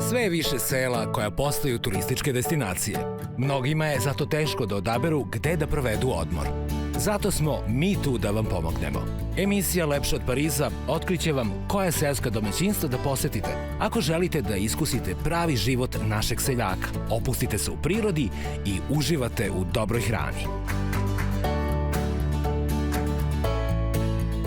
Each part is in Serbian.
Sve je više sela koja postaju turističke destinacije. Mnogima je zato teško da odaberu gde da provedu odmor. Zato smo mi tu da vam pomognemo. Emisija Lepše od Pariza otkriće vam koja seoska domaćinstva da posetite ako želite da iskusite pravi život našeg seljaka, opustite se u prirodi i uživate u dobroj hrani.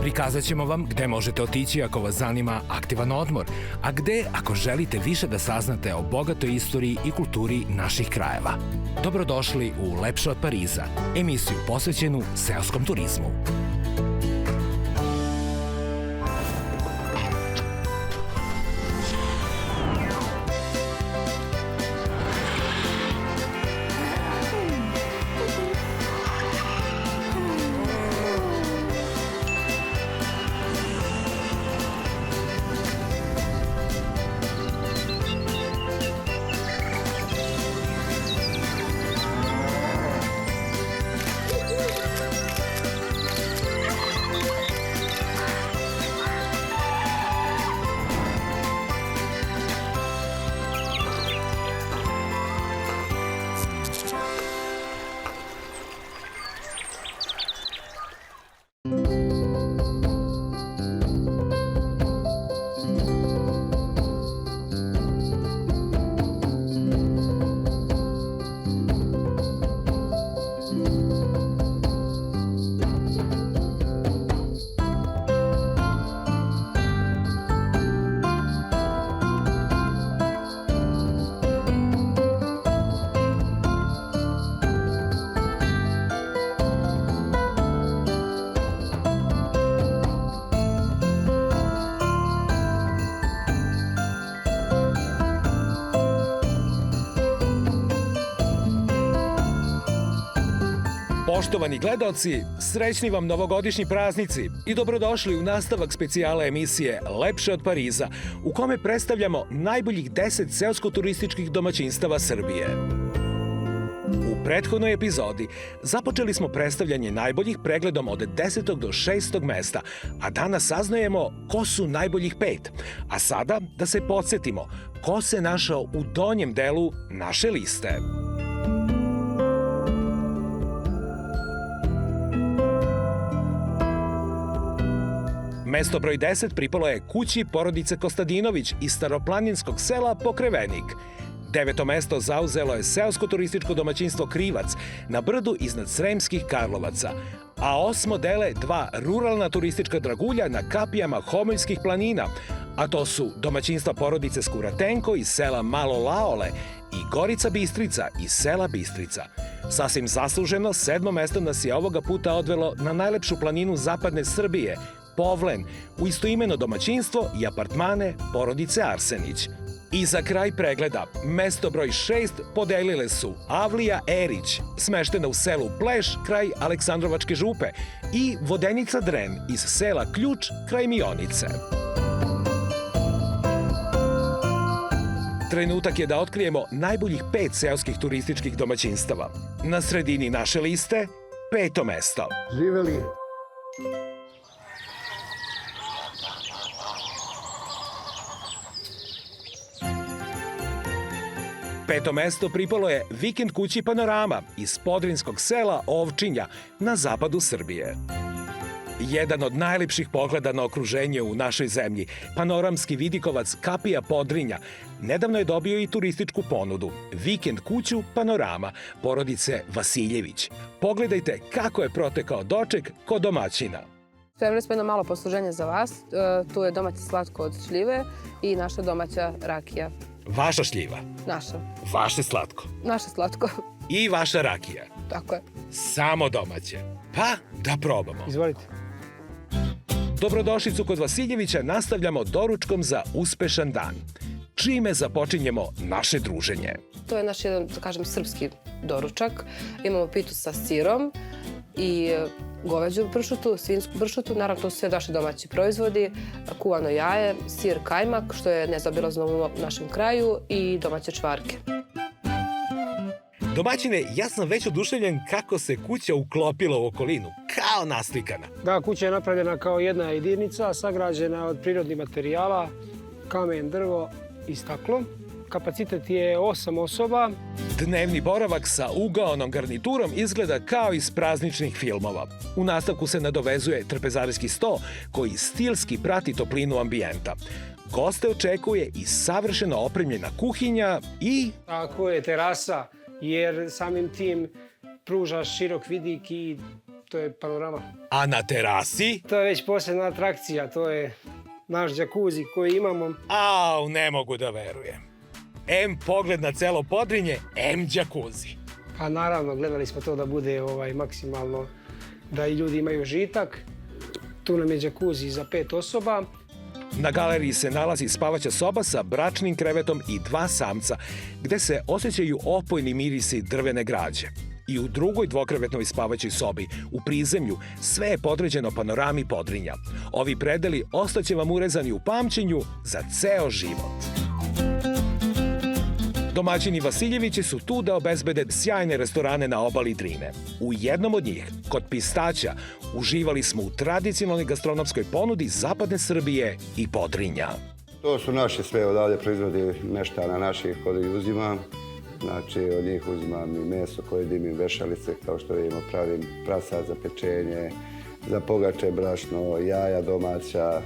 Prikazat ćemo vam gde možete otići ako vas zanima aktivan odmor, a gde ako želite više da saznate o bogatoj istoriji i kulturi naših krajeva. Dobrodošli u Lepše od Pariza, emisiju posvećenu seoskom turizmu. Poštovani gledaoci, srećni vam novogodišnji praznici i dobrodošli u nastavak specijala emisije Lepše od Pariza, u kome predstavljamo najboljih 10 seosko-turističkih domaćinstava Srbije. U prethodnoj epizodi započeli smo predstavljanje najboljih pregledom od 10. do 6. mesta, a danas saznajemo ko su najboljih 5. A sada da se podsjetimo ko se našao u donjem delu naše liste. Mesto broj 10 pripalo je kući porodice Kostadinović iz staroplaninskog sela Pokrevenik. 9. mesto zauzelo je seosko-turističko domaćinstvo Krivac na brdu iznad Sremskih Karlovaca, a 8. dele 2 ruralna turistička dragulja na kapijama Homoljskih planina, a to su domaćinstva porodice Skuratenko iz sela Malo Laole i Gorica Bistrica iz sela Bistrica. Sasvim zasluženo, 7. mesto nas je ovoga puta odvelo na najlepšu planinu zapadne Srbije, Povlen, u istoimeno domaćinstvo i apartmane porodice Arsenić. I za kraj pregleda, mesto broj 6 podelile su Avlija Erić, smeštena u selu Pleš, kraj Aleksandrovačke župe, i Vodenica Dren iz sela Ključ, kraj Mionice. Trenutak je da otkrijemo najboljih 5 seoskih turističkih domaćinstava. Na sredini naše liste, 5. mesto. Živeli. Peto mesto pripalo je vikend kući Panorama iz podrinskog sela Ovčinja na zapadu Srbije. Jedan od najlepših pogleda na okruženje u našoj zemlji, panoramski vidikovac Kapija Podrinja, nedavno je dobio i turističku ponudu, vikend kuću Panorama, porodice Vasiljević. Pogledajte kako je protekao doček kod domaćina. Spremili smo jedno malo posluženje za vas. Tu je domaće slatko od šljive i naša domaća rakija. Vaša šljiva. Naša. Vaše slatko. Naše slatko. I vaša rakija. Tako je. Samo domaće. Pa, da probamo. Izvolite. Dobrodošlicu kod Vasiljevića nastavljamo doručkom za uspešan dan. Čime započinjemo naše druženje? To je naš jedan, da kažem, srpski doručak. Imamo pitu sa sirom i goveđu pršutu, svinsku pršutu, naravno to su sve naši domaći proizvodi, kuvano jaje, sir kajmak, što je nezaobilazno u našem kraju, i domaće čvarke. Domaćine, ja sam već oduševljen kako se kuća uklopila u okolinu, kao naslikana. Da, kuća je napravljena kao jedna jedinica, sagrađena od prirodnih materijala, kamen, drvo i staklo. kapacitet je 8 osoba. Dnevni boravak sa ugaonom garniturom izgleda kao iz prazničnih filmova. U nastavku se nadovezuje trpezarijski sto koji stilski prati toplinu ambijenta. Goste očekuje i savršeno opremljena kuhinja i... Tako je, terasa, jer samim tim pružaš širok vidik i to je panorama. A na terasi? To je već posebna atrakcija, to je naš džakuzi koji imamo. Au, ne mogu da verujem. M pogled na celo Podrinje, M džakuzi. Pa naravno, gledali smo to da bude maksimalno, da i ljudi imaju žitak. Tu nam je džakuzi za 5 osoba. Na galeriji se nalazi spavaća soba sa bračnim krevetom i 2 samca, gde se osjećaju opojni mirisi drvene građe. I u drugoj dvokrevetnoj spavaćoj sobi, u prizemlju, sve je podređeno panorami Podrinja. Ovi predeli ostaće vam urezani u pamćenju za ceo život. Domaćini Vasiljevići su tu da obezbede sjajne restorane na obali Drine. U jednom od njih, kod Pistaća, uživali smo u tradicionalnoj gastronomskoj ponudi zapadne Srbije i Podrinja. To su naše sve odavde proizvodi meštana naših koji uzimam. Znači, od njih uzimam i meso koje dimim, vešalice, kao što vidimo, pravim prasad za pečenje, za pogače, brašno, jaja domaća,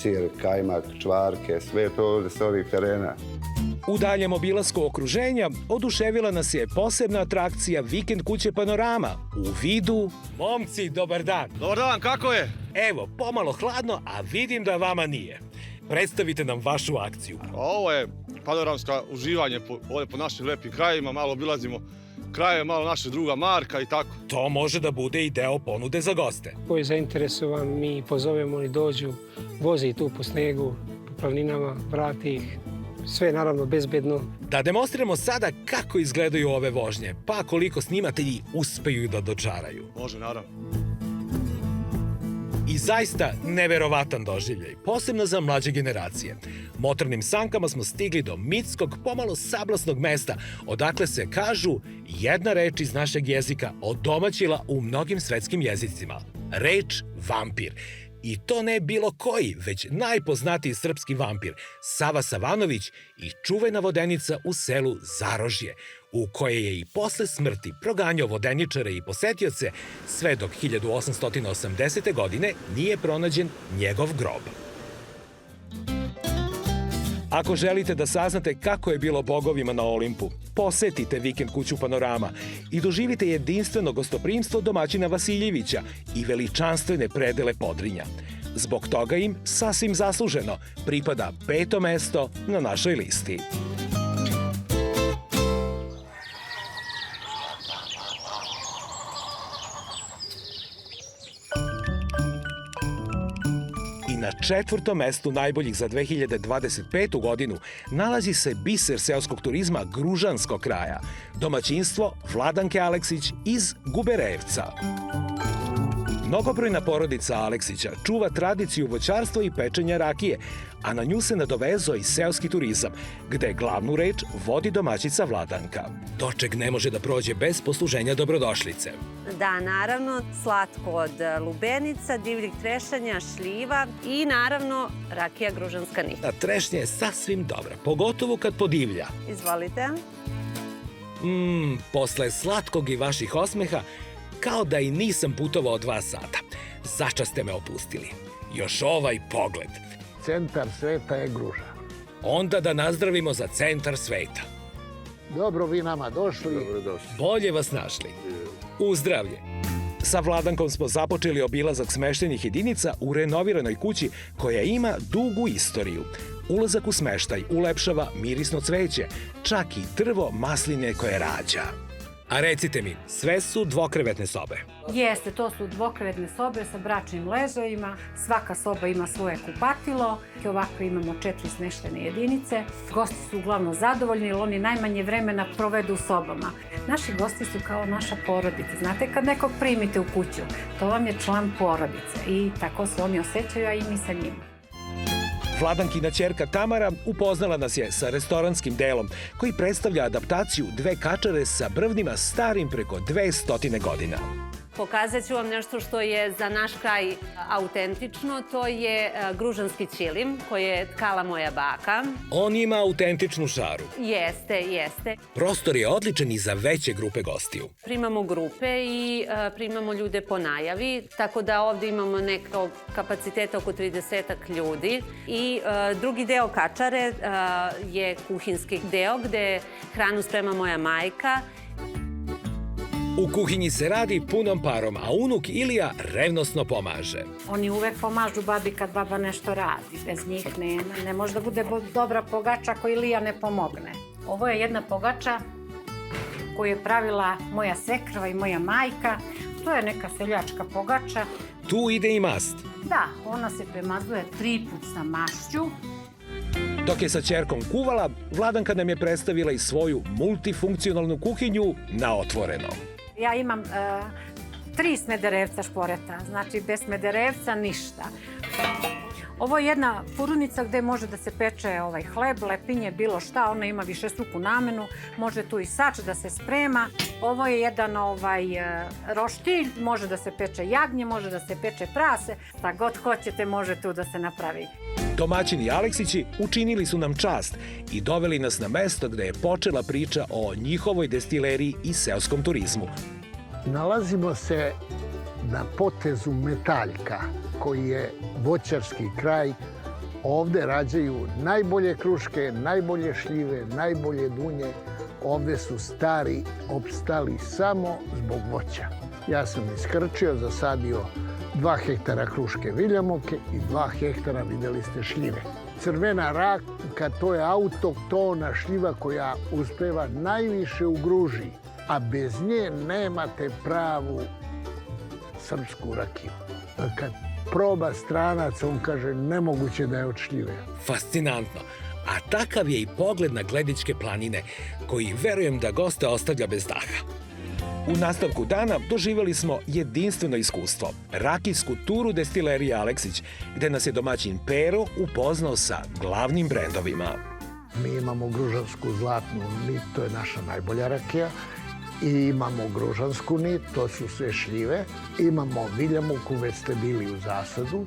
sir, kajmak, čvarke, sve to ovde sa ovih terena. U daljem obilasku okruženja oduševila nas je posebna atrakcija Vikend kuće Panorama u vidu... Momci, dobar dan! Dobar dan, kako je? Evo, pomalo hladno, a vidim da vama nije. Predstavite nam vašu akciju. Ovo je panoramsko uživanje ovdje po našim lepim krajima, malo obilazimo kraje, malo naše druga Marka i tako. To može da bude i deo ponude za goste. Ko je zainteresovan, mi pozovemo, oni dođu, voze i tu po snegu, po planinama, vrati ih. Sve naravno bezbedno. Da demonstriramo sada kako izgledaju ove vožnje, pa koliko snimatelji uspeju da dočaraju. Može, naravno. I zaista neverovatan doživljaj, posebno za mlađe generacije. Motornim sankama smo stigli do mitskog, pomalo sablasnog mesta, odakle se, kažu, jedna reč iz našeg jezika odomaćila u mnogim svetskim jezicima. Reč vampir. I to ne bilo koji, već najpoznatiji srpski vampir, Sava Savanović i čuvena vodenica u selu Zarožje, u koje je i posle smrti proganjao vodeničare i posetioce, sve dok 1880. godine nije pronađen njegov grob. Ako želite da saznate kako je bilo bogovima na Olimpu, posetite Vikend kuću Panorama i doživite jedinstveno gostoprimstvo domaćina Vasiljevića i veličanstvene predele Podrinja. Zbog toga im, sasvim zasluženo, pripada 5. mesto na našoj listi. Na 4. mestu najboljih za 2025. godinu nalazi se biser seoskog turizma Gružanskog kraja, domaćinstvo Vladanke Aleksić iz Guberevca. Mnogobrojna porodica Aleksića čuva tradiciju voćarstva i pečenja rakije, a na nju se nadovezao i seoski turizam, gde glavnu reč vodi domaćica Vladanka. Doček ne može da prođe bez posluženja dobrodošlice. Da, naravno, slatko od lubenica, divljih trešanja, šljiva i naravno rakija Gružanska nit. A trešnja je sasvim dobra, pogotovo kad podivlja. Izvolite. Posle slatkog i vaših osmeha, kao da i nisam putovao 2 sata. Začas ste me opustili. Još ovaj pogled. Centar sveta je Gruža. Onda da nazdravimo za centar sveta. Dobro vi nama došli. Dobrodošli. Bolje vas našli. Uzdravlje. Sa Vladankom smo započeli obilazak smeštajnih jedinica u renoviranoj kući koja ima dugu istoriju. Ulazak u smeštaj ulepšava mirisno cveće, čak i drvo masline koje rađa. A recite mi, sve su dvokrevetne sobe? Jeste, to su dvokrevetne sobe sa bračnim ležajima. Svaka soba ima svoje kupatilo. Ovako imamo 4 smeštene jedinice. Gosti su uglavnom zadovoljni jer oni najmanje vremena provedu u sobama. Naši gosti su kao naša porodica. Znate kad nekog primite u kuću, to vam je član porodice i tako se oni osjećaju, a i mi sa njima. Vladankina ćerka Tamara upoznala nas je sa restoranskim delom, koji predstavlja adaptaciju 2 kačare sa brvnima starim preko 200 godina. Pokazat ću vam nešto što je za naš kraj autentično. To je gružanski ćilim koji je tkala moja baka. On ima autentičnu šaru. Jeste. Prostor je odličan i za veće grupe gostiju. Primamo grupe i primamo ljude po najavi, tako da ovde imamo nekog kapaciteta oko 30 ljudi. I drugi deo kačare je kuhinski deo gde hranu sprema moja majka. U kuhinji se radi punom parom, a unuk Ilija revnosno pomaže. Oni uvek pomažu babi kad baba nešto radi. Bez njih nema. Ne može da bude dobra pogača ako Ilija ne pomogne. Ovo je jedna pogača koju je pravila moja svekrva i moja majka. To je neka seljačka pogača. Tu ide i mast. Da, ona se premazuje 3 put sa mašću. Dok je sa ćerkom kuvala, Vladanka nam je predstavila i svoju multifunkcionalnu kuhinju na otvorenom. Ja imam 3 smederevca šporeta, znači bez smederevca ništa. Ovo je jedna furunica gde može da se peče hleb, lepinje, bilo šta, ona ima višestruku namenu, može tu i sač da se sprema. Ovo je jedan roštilj, može da se peče jagnje, može da se peče prase, šta god hoćete može tu da se napravi. Domaćini Aleksići učinili su nam čast i doveli nas na mesto gde je počela priča o njihovoj destileriji i seoskom turizmu. Nalazimo se na potezu Metaljka, koji je voćarski kraj. Ovde rađaju najbolje kruške, najbolje šljive, najbolje dunje. Ovde su stari opstali samo zbog voća. Ja sam iskrčio, zasadio 2 hektara kruške viljamoke i 2 hektara, videli ste, šljive. Crvena raka, to je autoktona šljiva koja uspeva najviše u Gruži, a bez nje nemate pravu srpsku rakiju. Kad proba stranac, on kaže nemoguće da je od šljive. Fascinantno. A takav je i pogled na Gledičke planine, koji verujem da goste ostavlja bez daha. U nastavku dana doživjeli smo jedinstveno iskustvo. Rakijsku turu destilerije Aleksić, gde nas je domaćin Pero upoznao sa glavnim brendovima. Mi imamo gružansku zlatnu nit, to je naša najbolja rakija. I imamo gružansku nit, to su sve šljive. Imamo viljamuku, već ste bili u zasadu.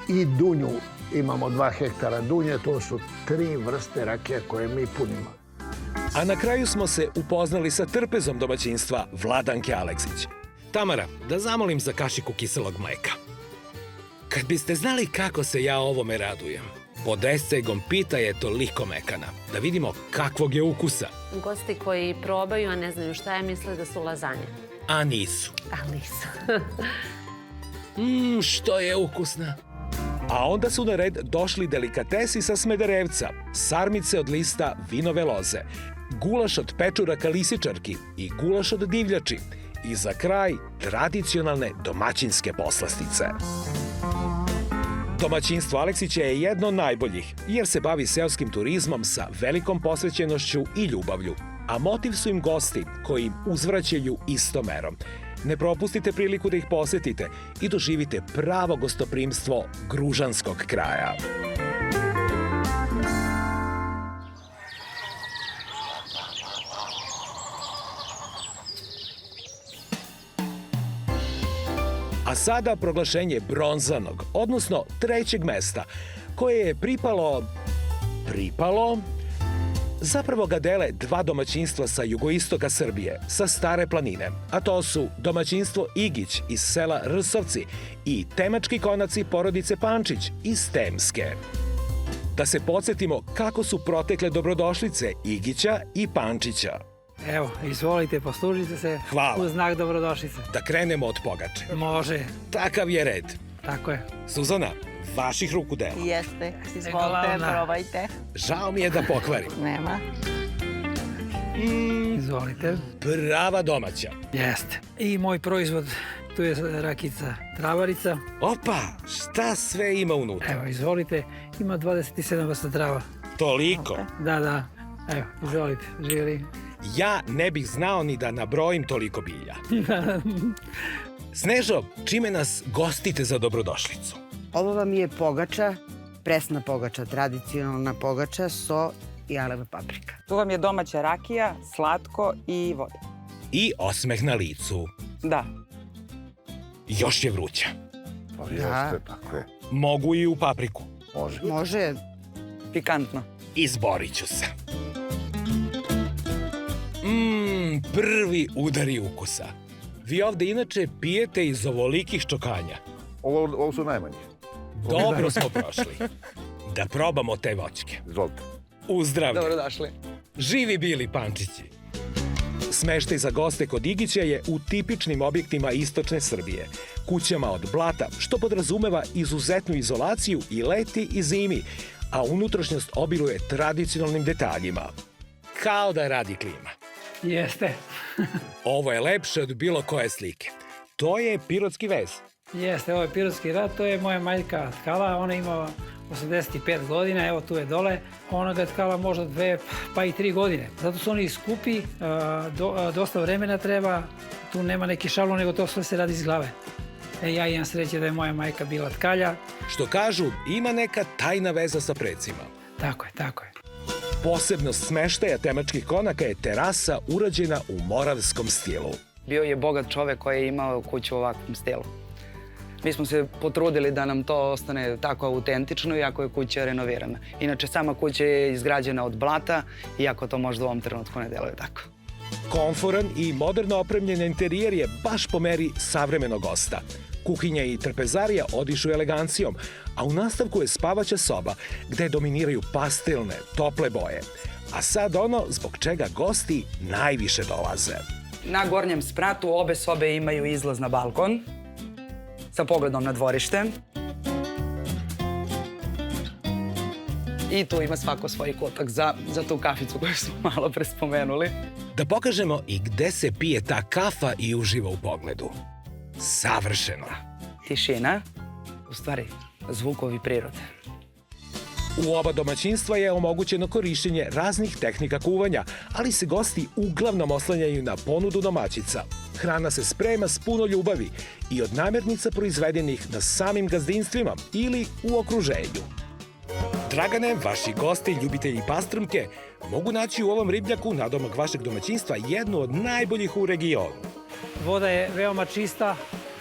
I dunju, imamo 2 hektara dunje, to su 3 vrste rakija koje mi punimo. A na kraju smo se upoznali sa trpezom domaćinstva Vladanke Aleksić. Tamara, da zamolim za kašiku kiselog mleka. Kad biste znali kako se ja ovome radujem. Pod escegom pita je toliko mekana. Da vidimo kakvog je ukusa. Gosti koji probaju, a ne znaju šta je, misle da su lazanje. A nisu. A nisu. Što je ukusna. A onda su na red došli delikatesi sa Smederevca, sarmice od lista vinove loze, gulaš od pečuraka lisičarki i gulaš od divljači. I za kraj tradicionalne domaćinske poslastice. Domaćinstvo Aleksića je jedno od najboljih, jer se bavi seoskim turizmom sa velikom posvećenošću i ljubavlju. A motiv su im gosti koji im uzvraćaju istom merom. Ne propustite priliku da ih posetite i doživite pravo gostoprimstvo gružanskog kraja. A sada proglašenje bronzanog, odnosno 3. mesta, koje je pripalo, zapravo ga dele 2 domaćinstva sa jugoistoka Srbije, sa Stare planine, a to su domaćinstvo Igić iz sela Rsovci i Temački konaci porodice Pančić iz Temske. Da se podsjetimo kako su protekle dobrodošlice Igića i Pančića. Evo, izvolite, poslužite se. Hvala. U znak dobrodošlice. Da krenemo od pogače. Može. Takav je red. Tako je. Suzana, vaših ruku dela. Jeste, izvolite, probajte. Žao mi je da pokvarim. Nema. Izvolite. Prava domaća. Jeste. I moj proizvod, tu je rakica travarica. Opa, šta sve ima unutra? Evo, izvolite. Ima 27 vrsta trava. Toliko? Da. Evo, izvolite. Živjeli. Ja ne bih znao ni da nabrojim toliko bilja. Snežo, čime nas gostite za dobrodošlicu? Ovo vam je pogača, presna pogača, tradicionalna pogača, so i jaleva paprika. Tu vam je domaća rakija, slatko i voda. I osmeh na licu. Da. još je vruća. Pa jeste, tako je. Mogu i u papriku. Može. Može. Pikantno. Izborit ću se. Prvi udari ukusa. Vi ovde inače pijete iz ovolikih čokanja. Ovo su najmanje. Dobro smo prošli. Da probamo te voćke. Izvolite. Uzdravlje. Dobrodošli. Živi bili pančići. Smeštaj za goste kod Igića je u tipičnim objektima istočne Srbije. Kućama od blata, što podrazumeva izuzetnu izolaciju i leti i zimi, a unutrašnjost obiluje tradicionalnim detaljima. Kao da radi klima. Jeste. Ovo je lepše od bilo koje slike. To je pirotski vez. Jeste, ovo je Pirotski rat, to je moja majka tkala, ona ima 85 godina, evo tu je dole. Ona ga tkala možda 2 pa i 3 godine. Zato su oni skupi, dosta vremena treba, tu nema neki šablon, nego to sve se radi iz glave. Ja imam sreće da je moja majka bila tkalja. Što kažu, ima neka tajna veza sa precima. Tako je, tako je. Posebnost smeštaja temačkih konaka je terasa urađena u moravskom stilu. Bio je bogat čovek koji je imao kuću u ovakvom stilu. Mi smo se potrudili da nam to ostane tako autentično, iako je kuća renovirana. Inače, sama kuća je izgrađena od blata, iako to možda u ovom trenutku ne deluje tako. Komforan i moderno opremljen interijer je baš po meri savremenog gosta. Kuhinja i trpezarija odišu elegancijom, a u nastavku je spavaća soba, gde dominiraju pastelne, tople boje. A sad ono zbog čega gosti najviše dolaze. Na gornjem spratu obe sobe imaju izlaz na balkon sa pogledom na dvorište. I tu ima svako svoj kotak za tu kaficu koju smo malo pre spomenuli. Da pokažemo i gde se pije ta kafa i uživa u pogledu. Savršeno. Tišina, u stvari zvukovi prirode. U oba domaćinstva je omogućeno korišćenje raznih tehnika kuvanja, ali se gosti uglavnom oslanjaju na ponudu domaćica. Hrana se sprema s puno ljubavi i od namirnica proizvedenih na samim gazdinstvima ili u okruženju. Dragane, vaši gosti, ljubitelji pastrmke, mogu naći u ovom ribnjaku nadomak vašeg domaćinstva jednu od najboljih u regionu. Voda je veoma čista,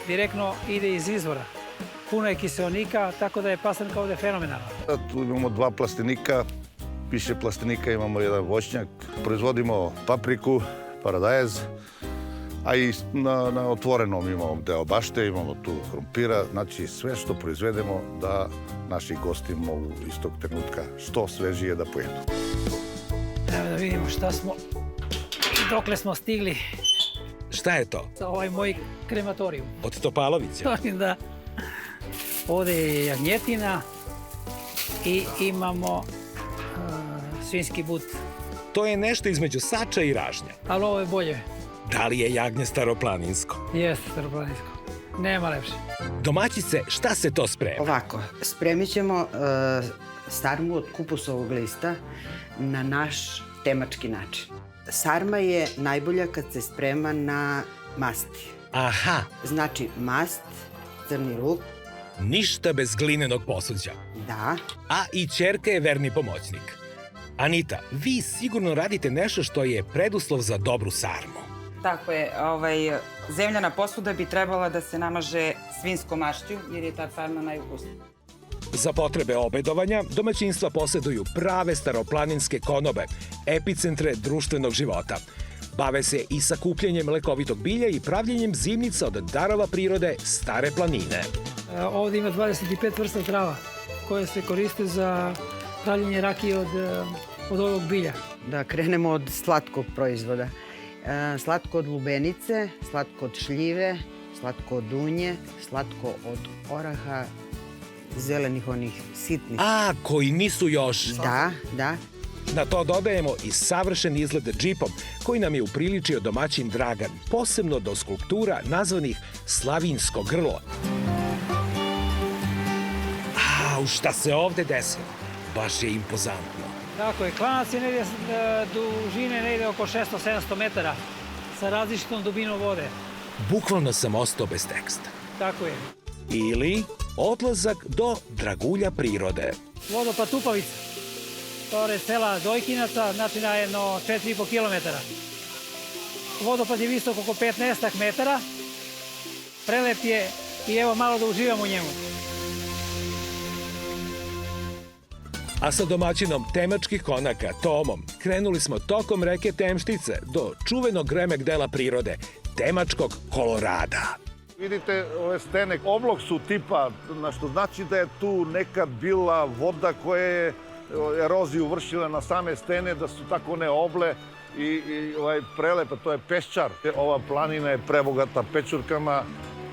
direktno ide iz izvora. Puno je kiseonika, tako da je pastrmka ovde fenomenalna. Tu imamo 2 plastenika, više plastenika, imamo jedan voćnjak. Proizvodimo papriku, paradajz, a i na otvorenom imamo deo bašte, imamo tu krompira. Znači sve što proizvedemo da naši gosti mogu istog trenutka što svežije da pojedu. Evo da vidimo šta smo, dokle smo stigli. Šta je to? Za ovaj moj krematorijum. Od Topalovića? Da. Ovde je jagnjetina i imamo svinjski but. To je nešto između sača i ražnja. Ali ovo je bolje. Da li je jagnje staroplaninsko? Jeste staroplaninsko. Nema lepše. Domaćice, šta se to sprema? Ovako, spremit ćemo sarmu od kupusovog lista na naš temački način. Sarma je najbolja kad se sprema na masti. Aha. Znači mast, crni luk. Ništa bez glinenog posuđa. Da. A i ćerka je verni pomoćnik. Anita, vi sigurno radite nešto što je preduslov za dobru sarmu. Tako je, zemljana posuda bi trebala da se namaže svinskom mašću, jer je ta sarma najukusnija. Za potrebe obedovanja, domaćinstva poseduju prave staroplaninske konobe, epicentre društvenog života. Bave se i sakupljanjem lekovitog bilja i pravljenjem zimnica od darova prirode Stare planine. Ovde ima 25 vrsta trava koje se koriste za pravljenje rakije od ovog bilja. Da krenemo od slatkog proizvoda. Slatko od lubenice, slatko od šljive, slatko od dunje, slatko od oraha, zelenih onih sitnih. A, koji nisu još. Da, da. Na to dodajemo i savršen izgled džipom, koji nam je upriličio domaćin Dragan, posebno do skulptura nazvanih Slavinsko grlo. Au, šta se ovde desilo? Baš je impozantno. Tako je, klanac je negdje dužine negdje oko 600-700 metara sa različitom dubinom vode. Bukvalno sam ostao bez teksta. Tako je. Ili odlazak do dragulja prirode. Vodopad Tupavica. To je sela Dojkinaca, znači na jedno 4,5 km. Vodopad je visok oko 15 metara prelep je i evo malo da uživamo u njemu. A sa domaćinom temačkih konaka, Tomom, krenuli smo tokom reke Temštice do čuvenog remek dela prirode, Temačkog Kolorada. Vidite, ove stene oblog su tipa, što znači da je tu nekad bila voda koja je eroziju vršila na same stene, da su tako one oble i prelepa, to je peščar. Ova planina je prebogata pečurkama.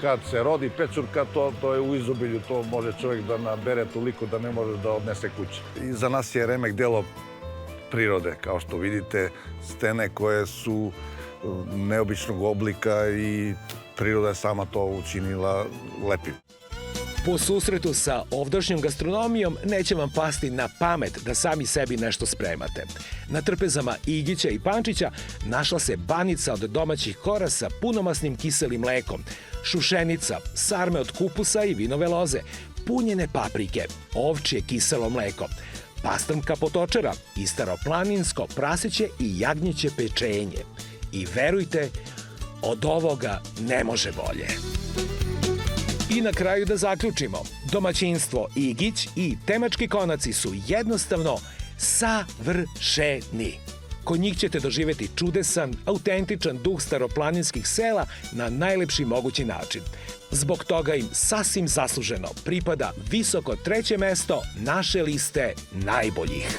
Kad se rodi pečurka, to je u izobilju, to može čovjek da nabere toliko da ne može da odnese kuće. I za nas je remek delo prirode, kao što vidite, stene koje su neobičnog oblika i priroda je sama to učinila lepim. Po susretu sa ovdašnjom gastronomijom neće vam pasti na pamet da sami sebi nešto spremate. Na trpezama Igića i Pančića našla se banica od domaćih kora sa punomasnim kiselim mlekom, šušenica, sarme od kupusa i vinove loze, punjene paprike, ovčje kiselo mleko, pastrmka potočera i staroplaninsko praseće i jagnjeće pečenje. I verujte, od ovoga ne može bolje. I na kraju da zaključimo, domaćinstvo Igić i Temački konaci su jednostavno savršeni. Kod njih ćete doživjeti čudesan, autentičan duh staroplaninskih sela na najlepši mogući način. Zbog toga im sasvim zasluženo pripada visoko 3. mesto naše liste najboljih.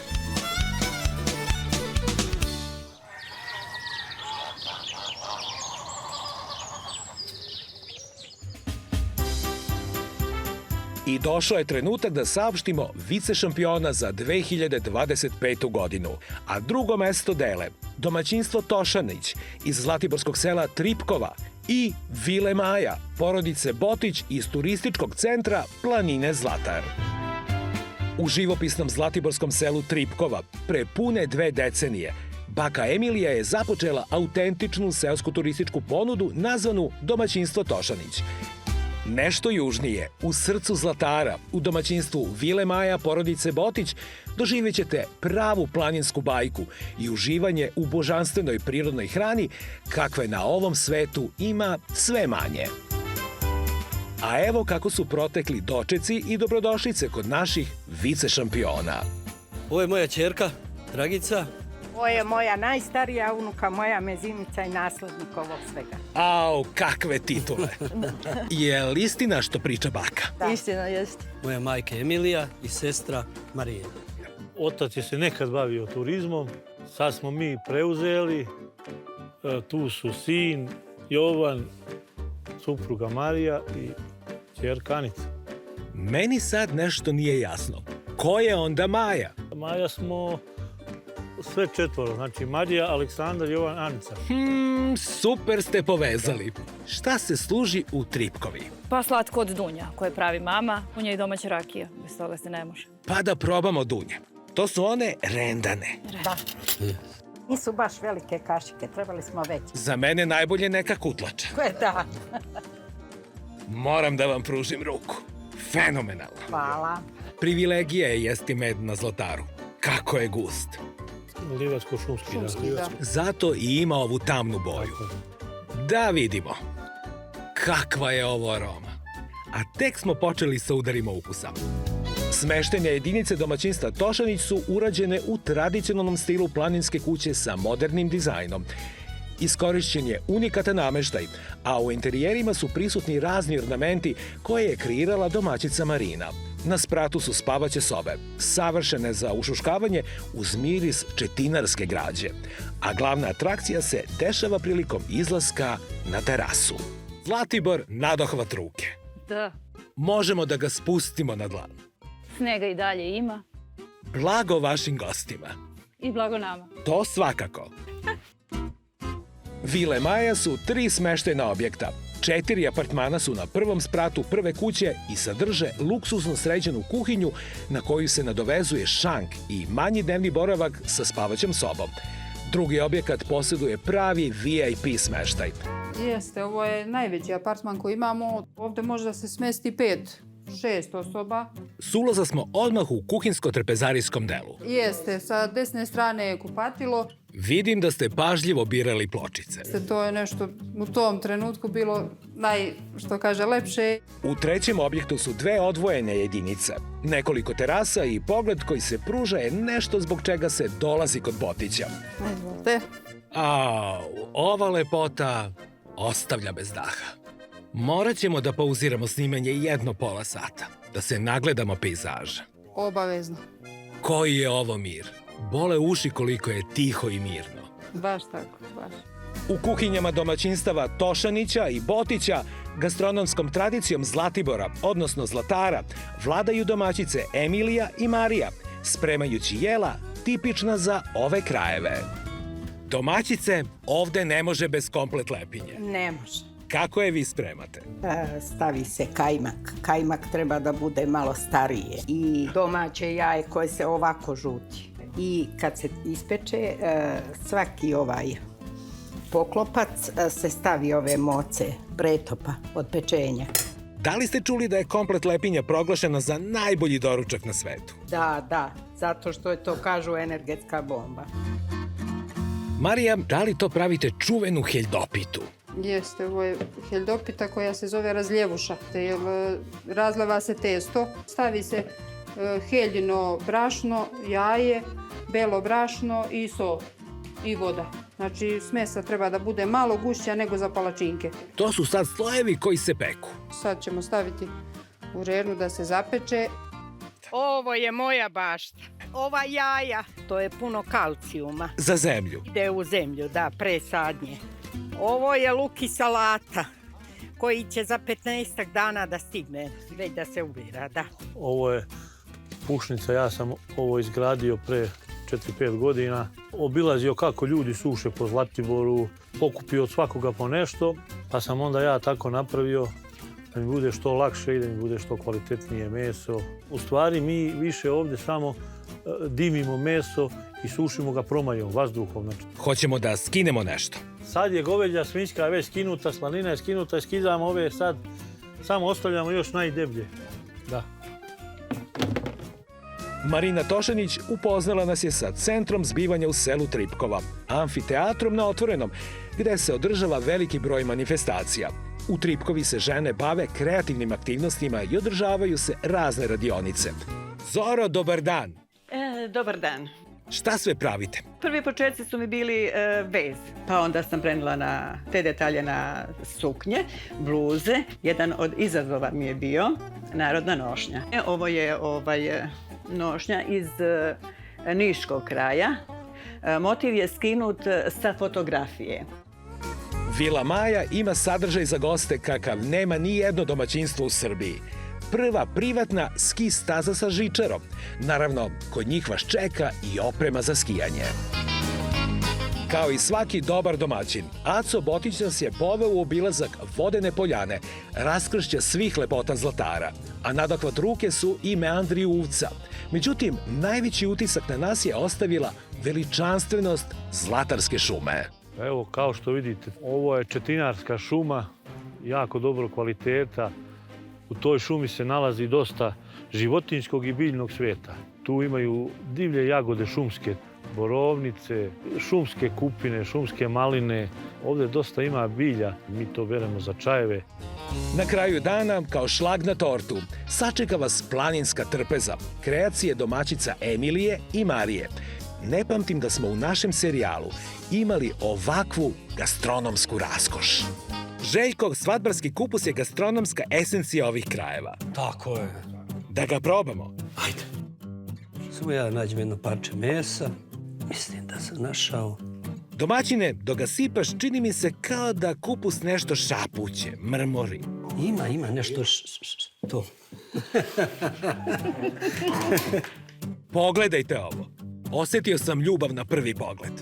I došao je trenutak da saopštimo vice šampiona za 2025. godinu, a drugo mesto dele domaćinstvo Tošanić iz zlatiborskog sela Tripkova i Vile Maja, porodice Botić iz turističkog centra Planine Zlatar. U živopisnom zlatiborskom selu Tripkova pre pune 2 decenije baka Emilija je započela autentičnu seosku turističku ponudu nazvanu Domaćinstvo Tošanić. Nešto južnije, u srcu Zlatara, u domaćinstvu Vile Maja porodice Botić, doživjet ćete pravu planinsku bajku i uživanje u božanstvenoj prirodnoj hrani kakve na ovom svetu ima sve manje. A evo kako su protekli dočeci i dobrodošlice kod naših vice šampiona. Ovo je moja ćerka, Dragica. Ovo je moja najstarija unuka, moja mezinica i naslednik ovog svega. Au, kakve titule! Je li istina što priča baka? Da. Istina jest. Moja majka Emilija i sestra Marija. Otac je se nekad bavio turizmom, sad smo mi preuzeli, tu su sin Jovan, supruga Marija i ćerka Anica. Meni sad nešto nije jasno. Ko je onda Maja? Maja smo sve 4, znači Marija, Aleksandar, Jovan, Anica. Super ste povezali. Šta se služi u Tripkovi? Pa slatko od dunja koje pravi mama, u njoj domaća rakija, bez toga se ne može. Pa da probamo dunje. To su one rendane. Da. Nisu baš velike kašike, trebali smo veće. Za mene najbolje neka kutlača. Da. Moram da vam pružim ruku. Fenomenalno. Hvala. Privilegija je jesti med na Zlataru. Kako je gust. Livatsko-šumski, da. Zato i ima ovu tamnu boju. Da vidimo. Kakva je ovo aroma. A tek smo počeli sa udarima ukusa. Smeštene jedinice domaćinstva Tošanić su urađene u tradicionalnom stilu planinske kuće sa modernim dizajnom. Iskorišćen je unikatan nameštaj, a u interijerima su prisutni razni ornamenti koje je kreirala domaćica Marina. Na spratu su spavaće sobe, savršene za ušuškavanje uz miris četinarske građe. A glavna atrakcija se dešava prilikom izlaska na terasu. Zlatibor nadohvat ruke. Da. Možemo da ga spustimo na dlan. Snega i dalje ima. Blago vašim gostima. I blago nama. To svakako. Vile Maja su 3 smeštena objekta. 4 apartmana su na prvom spratu prve kuće i sadrže luksuzno sređenu kuhinju na koju se nadovezuje šank i manji dnevni boravak sa spavaćom sobom. Drugi objekat posjeduje pravi VIP smeštaj. Jeste, ovo je najveći apartman koji imamo. Ovde može da se smesti 5-6 osoba. S ulaza smo odmah u kuhinsko-trpezarijskom delu. Jeste, sa desne strane je kupatilo. Vidim da ste pažljivo birali pločice. To je nešto u tom trenutku bilo lepše. U trećem objektu su 2 odvojene jedinice. Nekoliko terasa i pogled koji se pruža je nešto zbog čega se dolazi kod Botića. Izvolite. Ova lepota ostavlja bez daha. Morat ćemo da pauziramo snimanje 1,5 sata, da se nagledamo pejzaža. Obavezno. Koji je ovo mir? Bole uši koliko je tiho i mirno. Baš tako, baš. U kuhinjama domaćinstava Tošanića i Botića, gastronomskom tradicijom Zlatibora, odnosno Zlatara, vladaju domaćice Emilija i Marija, spremajući jela tipična za ove krajeve. Domaćice, ovde ne može bez komplet lepinje. Ne može. Kako je vi spremate? Stavi se kajmak. Kajmak treba da bude malo starije. I domaće jaje koje se ovako žuti. I kad se ispeče, svaki ovaj poklopac se stavi ove moce bretopa od pečenja. Da li ste čuli da je komplet lepinja proglašena za najbolji doručak na svetu? Da, zato što je to, kažu, energetska bomba. Marija, da li to pravite čuvenu heljdopitu? Jeste, ovo je heljdopita koja se zove razljevuša. Razleva se testo, stavi se heljino brašno, jaje, belo brašno i so i voda. Znači, smesa treba da bude malo gušća nego za palačinke. To su sad slojevi koji se peku. Sad ćemo staviti u žernu da se zapeče. Ovo je moja bašta. Ova jaja, to je puno kalcijuma. Za zemlju. Ide u zemlju, da, pre sadnje. Ovo je luk i salata koji će za 15 dana da stigne, već da se ubira, da. Ovo je pušnica, ja sam ovo izgradio pre 4-5 godina. Obilazio kako ljudi suše po Zlatiboru, pokupio od svakoga po nešto, pa sam onda ja tako napravio da mi bude što lakše i da mi bude što kvalitetnije meso. U stvari mi više ovdje samo dimimo meso i sušimo ga promajom, vazduhom. Hoćemo da skinemo nešto. Sad je goveđa svinjska već skinuta, slanina je skinuta, skidamo ove sad, samo ostavljamo još najdeblje. Da. Marina Tošanić upoznala nas je sa centrom zbivanja u selu Tripkova, amfiteatrom na otvorenom, gde se održava veliki broj manifestacija. U Tripkovi se žene bave kreativnim aktivnostima i održavaju se razne radionice. Zoro, dobar dan! Dobar dan. Šta sve pravite? Prvi početci su mi bili vez, pa onda sam prenijela na te detalje na suknje, bluze. Jedan od izazova mi je bio narodna nošnja. Ovo je nošnja iz niškog kraja. Motiv je skinut sa fotografije. Vila Maja ima sadržaj za goste kakav nema ni jedno domaćinstvo u Srbiji. Prva privatna ski staza sa žičarom. Naravno, kod njih vas čeka i oprema za skijanje. Kao i svaki dobar domaćin, Aco Botić nas je poveo u obilazak vodene poljane, raskršća svih lepota Zlatara, a nadahvat ruke su i meandri Uvca. Međutim, najveći utisak na nas je ostavila veličanstvenost Zlatarske šume. Evo, kao što vidite, ovo je četinarska šuma, jako dobro kvaliteta. U toj šumi se nalazi dosta životinjskog i biljnog sveta. Tu imaju divlje jagode šumske, borovnice, šumske kupine, šumske maline. Ovdje dosta ima bilja, mi to beremo za čajeve. Na kraju dana, kao šlag na tortu, sačeka vas planinska trpeza, kreacije domaćica Emilije i Marije. Ne pamtim da smo u našem serijalu imali ovakvu gastronomsku raskoš. Željko, svadbarski kupus je gastronomska esencija ovih krajeva. Tako je. Da ga probamo. Ajde. Samo ja nađem jedno parče mesa. Mislim da sam našao. Domaćine, dok ga sipaš, čini mi se kao da kupus nešto šapuće, mrmori. Ima nešto to. Pogledajte ovo. Osjetio sam ljubav na prvi pogled.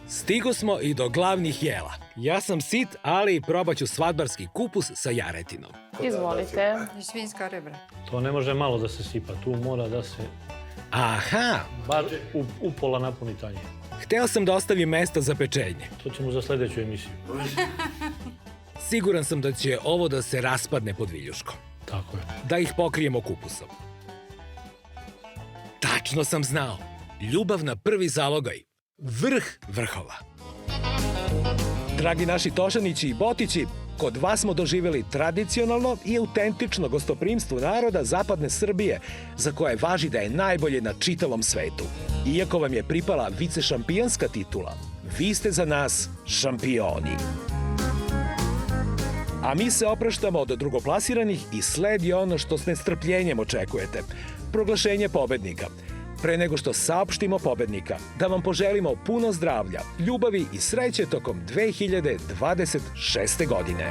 Stigo smo i do glavnih jela. Ja sam sit, ali probat ću svadbarski kupus sa jaretinom. Izvolite. I svinjska rebra. To ne može malo da se sipa, tu mora da se... Aha! Bar upola napuni tanjir. Hteo sam da ostavim mesto za pečenje. To ćemo za sljedeću emisiju. Siguran sam da će ovo da se raspadne pod viljuškom. Tako je. Da ih pokrijemo kupusom. Tačno sam znao. Ljubav na prvi zalogaj. vrh vrhova. Dragi naši Tošanići i Botići, kod vas smo doživjeli tradicionalno i autentično gostoprimstvo naroda zapadne Srbije, za koje važi da je najbolje na čitavom svetu. Iako vam je pripala vicešampionska titula, vi ste za nas šampioni. A mi se opraštamo od drugoplasiranih i sledi ono što s nestrpljenjem očekujete. Proglašenje pobednika. Pre nego što saopštimo pobednika, da vam poželimo puno zdravlja, ljubavi i sreće tokom 2026. godine.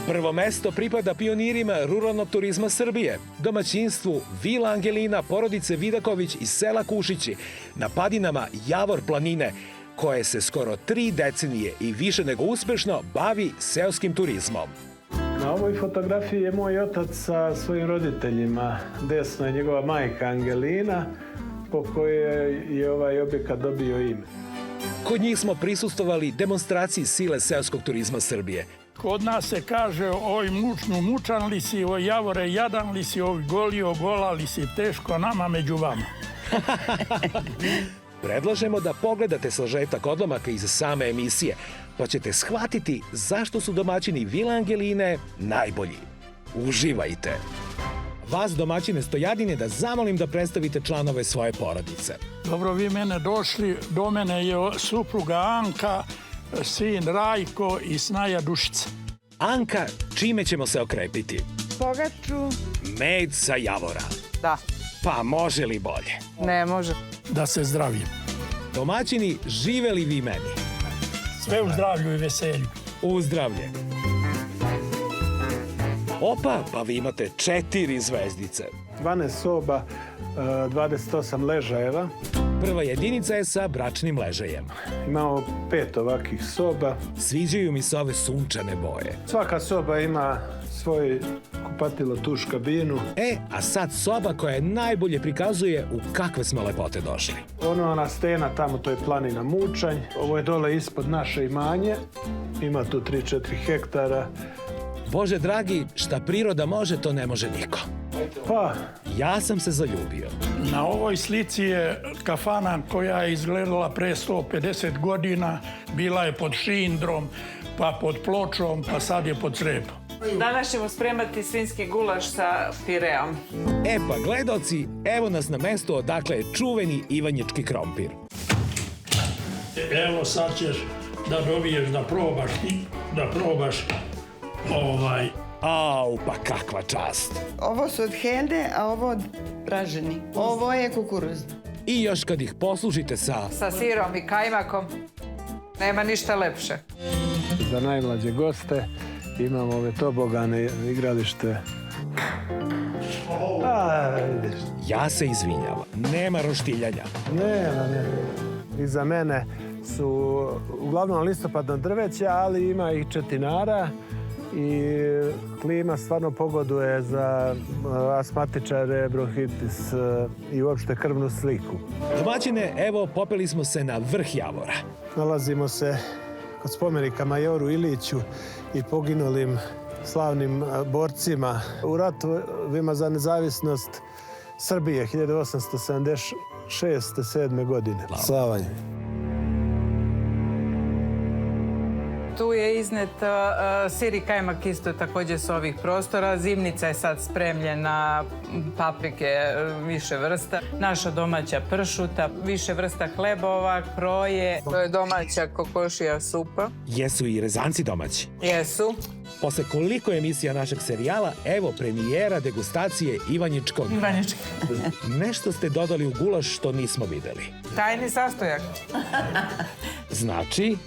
Prvo mesto pripada pionirima ruralnog turizma Srbije, domaćinstvu Vila Angelina porodice Vidaković iz sela Kušići, na padinama Javor planine, koje se skoro 3 decenije i više nego uspešno bavi seoskim turizmom. Na ovoj fotografiji je moj otac sa svojim roditeljima. Desno je njegova majka Angelina, po kojoj je ovaj objekat dobio ime. Kod njih smo prisustvovali demonstraciji sile seoskog turizma Srbije. Kod nas se kaže oj mučnu mučan li si, oj Javore jadan li si, oj golio gola li si, teško nama među vama. Predlažemo da pogledate sažetak odlomaka iz same emisije, pa ćete shvatiti zašto su domaćini Vila Angeline najbolji. Uživajte! Vas, domaćine Stojadine, da zamolim da predstavite članove svoje porodice. Dobro, vi mene došli, do mene je supruga Anka, sin Rajko i snaja Dušica. Anka, čime ćemo se okrepiti? Pogaču. Med sa Javora. Da. Pa može li bolje? Ne može. Da se zdravim. Domaćini, živeli vi meni? Sve u zdravlju i veselju. U zdravlje. Opa, pa vi imate 4 zvezdice. 12 soba, 28 ležajeva. Prva jedinica je sa bračnim ležajem. Imamo 5 ovakvih soba. Sviđaju mi se ove sunčane boje. Svaka soba ima svoj kupatilo, tuš, kabinu. A sad soba koja najbolje prikazuje u kakve smo lepote došli. Ona stena tamo, to je planina Mučanj. Ovo je dole ispod naše imanje. Ima tu 3-4 hektara. Bože dragi, šta priroda može, to ne može niko. Pa, ja sam se zaljubio. Na ovoj slici je kafana koja je izgledala pre 150 godina. Bila je pod šindrom, pa pod pločom, pa sad je pod crepom. Danas ćemo spremati svinjski gulaš sa pireom. Pa gledoci, evo nas na mesto odakle je čuveni ivanjički krompir. Evo sad ćeš da dobiješ da probaš Au, pa kakva čast. Ovo su od hende, a ovo od praženi. Ovo je kukuruz. I još kad ih poslužite sa sirom i kajmakom, nema ništa lepše. Za najmlađe goste imamo ove tobogane, igralište. Ja se izvinjavam, nema roštiljanja. Nema. Iza mene su uglavnom listopadno drveće, ali ima i četinara. I klima stvarno pogoduje za astmatičare, bronhitis i uopšte krvnu sliku. Domaćine, evo, popeli smo se na vrh Javora. Nalazimo se kod spomenika majoru Iliću i poginulim slavnim borcima u ratovima za nezavisnost Srbije 1876-7. godine. Slava im. Tu je iznet sir i kajmak isto također s ovih prostora. Zimnica je sad spremljena, paprike više vrsta. Naša domaća pršuta, više vrsta hlebova, kroje. To je domaća kokošija supa. Jesu i rezanci domaći? Jesu. Posle koliko emisija našeg serijala, evo premijera degustacije Ivanjičkog. Nešto ste dodali u gulaš što nismo videli. Tajni sastojak. Znači?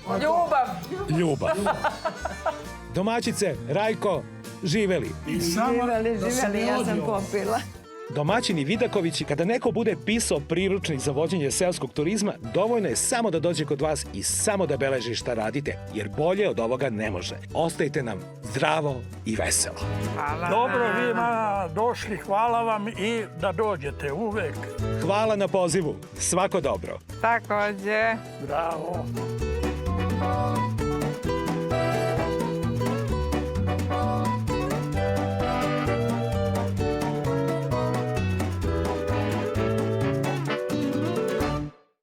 Ljubav. Domaćice, Rajko, živeli. Živeli, ja sam popila. Domaćini Vidakovići, kada neko bude pisao priručnik za vođenje seoskog turizma, dovoljno je samo da dođe kod vas i samo da beleži šta radite, jer bolje od ovoga ne može. Ostajte nam zdravo i veselo. Dobro, vi došli, hvala vam i da dođete uvek. Hvala na pozivu. Svako dobro. Takođe. Bravo. Hvala.